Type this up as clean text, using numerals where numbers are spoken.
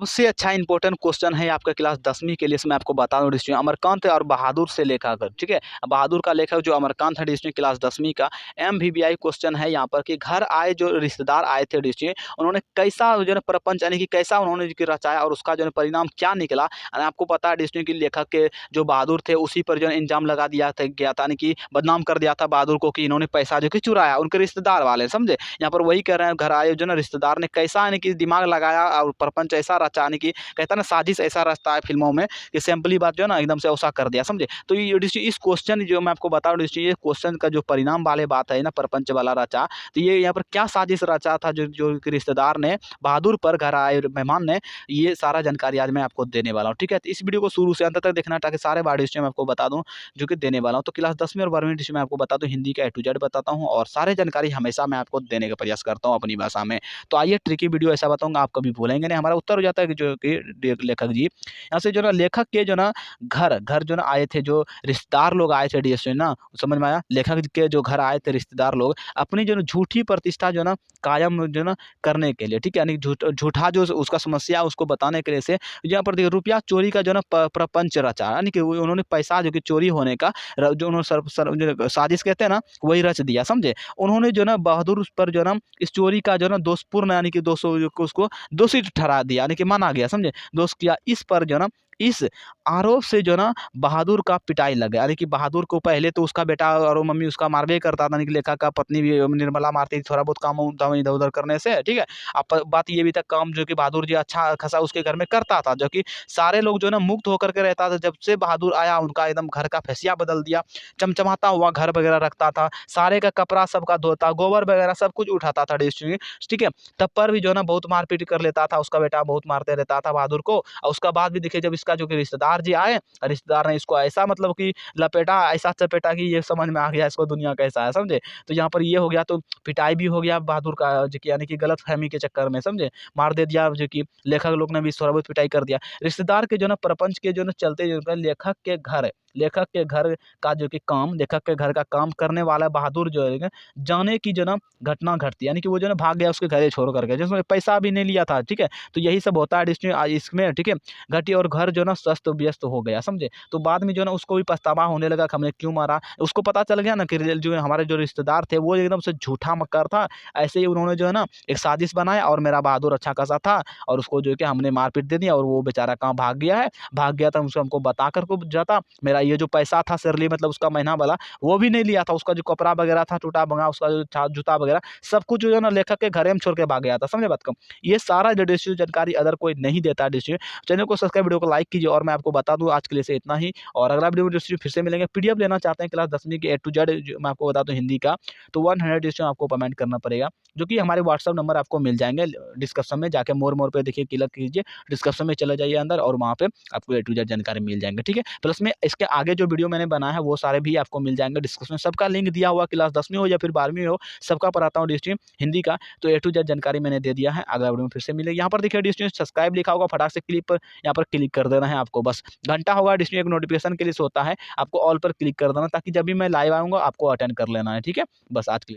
सबसे अच्छा important question है आपका क्लास 10वीं के लिए, इसमें आपको बता दूं डिस्ट्रिक्ट अमरकांत और बहादुर से लेखक, ठीक है। बहादुर का लेखक जो अमरकांत है डिस्ट्रिक्ट क्लास 10वीं का एमवीबीआई क्वेश्चन है यहाँ पर कि घर आए जो रिश्तेदार आए थे डिस्ट्रिक्ट, उन्होंने कैसा जो है प्रपंच यानी कि कैसा उन्होंने जो कि रचाया और उसका जो है परिणाम क्या निकला। और आपको पता है डिस्ट्रिक्ट के लेखक के जो बहादुर थे उसी पर जो है इल्जाम लगा दिया था गया था, यानी कि बदनाम कर दिया था बहादुर को कि इन्होंने पैसा जो कि चुराया, उनके रिश्तेदार वाले समझे। यहाँ पर वही कह रहे हैं घर आए जो ना रिश्तेदार ने कैसा यानी कि दिमाग लगाया और प्रपंच ऐसा रचा, यानी कि कहता है ना साजिश ऐसा रचता है फिल्मों में कि सिंपली बात जो है ना एकदम से ऐसा कर दिया समझे। तो ये इस क्वेश्चन जो मैं आपको बता रहा हूँ ये क्वेश्चन का जो परिणाम वाले बात है ना प्रपंच वाला रचा, तो ये यहाँ पर क्या साजिश रचा था जो जो कि रिश्तेदार ने बहादुर पर घर आए मेहमान ने, ये सारा जानकारी आज मैं आपको देने वाला हूँ, ठीक है। तो इस वीडियो को शुरू से अंत तक देखना ताकि सारे बारे हिस्ट्री में आपको बता दूं जो कि देने वाला हूँ। तो क्लास 10वीं और 12वीं हिस्ट्री में आपको बता दूं हिंदी का A to Z बताता हूँ और सारे जानकारी हमेशा मैं आपको देने का प्रयास करता हूँ अपनी भाषा में। तो आइए ट्रिकी वीडियो ऐसा बताऊंगा आप कभी भूलेंगे नहीं। हमारा उत्तर हो जाता है कि जो कि लेखक जी यहाँ से जो ना लेखक के जो ना घर घर जो ना आए थे, जो रिश्तेदार लोग आए थे डीएसपी ना, समझ में आया। लेखक के जो घर आए थे रिश्तेदार लोग अपनी जो झूठी प्रतिष्ठा जो ना कायम जो ना करने के लिए, ठीक है, यानी झूठा जो उसका समस्या है उसको बताने के लिए से यहाँ पर देखिए रुपया चोरी का जो ना प्रपंच रचा, यानी कि उन्होंने पैसा जो कि चोरी होने का जो उन्होंने जो साजिश कहते हैं ना वही रच दिया समझे। उन्होंने जो ना बहादुर उस पर जो ना इस चोरी का जो ना दोषपूर्ण यानी कि उसको दोषी ठहरा दिया, यानी कि माना गया समझे, दोष किया। इस पर जो ना इस आरोप से जो ना बहादुर का पिटाई लग गया, यानी कि बहादुर को पहले तो उसका बेटा और मम्मी उसका मारबे करता था, यानी कि लेखक का पत्नी भी निर्मला मारती थी थोड़ा बहुत काम धाम इधर उधर करने से, ठीक है। अब बात ये भी था काम जो कि बहादुर जी अच्छा खासा उसके घर में करता था, जो कि सारे लोग जो है ना मुक्त होकर के रहता था। जब से बहादुर आया उनका एकदम घर का फैसिया बदल दिया, चमचमाता हुआ घर वगैरह रखता था, सारे का कपड़ा सबका धोता, गोबर वगैरह सब कुछ उठाता था ठीक है। तब पर भी जो है ना बहुत मारपीट कर लेता था, उसका बेटा बहुत मारते रहता था बहादुर को। और उसका बाद भी देखिए जब इसका जो कि रिश्तेदार जी आए, रिश्तेदार ने इसको ऐसा मतलब कि लपेटा, ऐसा चपेटा कि ये समझ में आ गया इसको दुनिया कैसा है समझे। तो यहाँ पर ये हो गया, तो पिटाई भी हो गया बहादुर का जो कि यानी कि गलत फहमी के चक्कर में समझे मार दे दिया, जो कि लेखक लोग ने भी थोड़ा बहुत पिटाई कर दिया। रिश्तेदार के जो ना प्रपंच के जो ना चलते जो है लेखक के घर का जो कि काम, लेखक के घर का काम करने वाला बहादुर जो है जाने की जो ना घटना घटती, यानी कि वो जो ना भाग गया उसके घरे छोड़ करके, जिसमें पैसा भी नहीं लिया था, ठीक है। तो यही सब होता है इसमें, ठीक है। घटी और घर जो ना स्वस्थ व्यस्त हो गया समझे। तो बाद में जो ना उसको भी पछतावा होने लगा कि हमने क्यों मारा। उसको पता चल गया ना कि जो हमारे जो रिश्तेदार थे वो एकदम से झूठा मक्कार था। ऐसे ही उन्होंने जो है ना एक साजिश बनाया और मेरा बहादुर अच्छा खासा था और उसको जो है कि हमने मारपीट दे दिया और वो बेचारा कहाँ भाग गया है। भाग गया था उसको हमको बता कर को जाता, मेरा ये जो पैसा था सरली मतलब उसका महीना वाला वो भी नहीं लिया था, उसका जो कपड़ा वगैरह था टूटा भंगा, उसका जो जूता वगैरह सब कुछ जो है ना लेखक के घरे में छोड़ के भाग गया था, समझे बात को। ये सारा जो डिस्ट्रिक्ट जानकारी अगर कोई नहीं देता डिस्ट्रिक्ट, चैनल को सब्सक्राइब, वीडियो को लाइक कीजिए। और मैं आपको बता दूं आज के लिए से इतना ही, और अगला वीडियो में फिर से मिलेंगे। पीडीएफ लेना चाहते हैं क्लास 10वीं के A to Z मैं आपको बता दूं हिंदी का, तो 100 आपको पेमेंट करना पड़ेगा, जो कि हमारे व्हाट्सअप नंबर आपको मिल जाएंगे डिस्क्रिप्शन में, जाके मोर पे देखिए क्लिक कीजिए, डिस्क्रिप्शन में चले जाइए अंदर और वहाँ पे आपको A to Z जानकारी मिल जाएंगे, ठीक है। प्लस में इसके आगे जो वीडियो मैंने बनाया है वो सारे भी आपको मिल जाएंगे डिस्क्रिप्शन में, सबका लिंक दिया हुआ, क्लास 10वीं हो या फिर 12वीं हो सबका पढ़ाता हूँ डिस्ट्रिक्ट हिंदी का। तो A to Z जानकारी मैंने दे दिया है, अगला वीडियो में फिर से मिलेगी। यहाँ पर देखिए डिस्ट्रिक्ट सब्सक्राइब लिखा होगा, फटाक से क्लिक पर यहाँ पर क्लिक कर देना है आपको, बस घंटा होगा डिस्ट्रिक्ट एक नोटिफिकेशन के लिए होता है, आपको ऑल पर क्लिक कर देना ताकि जब भी मैं लाइव आऊँगा आपको अटेंड कर लेना है, ठीक है। बस आज के लिए।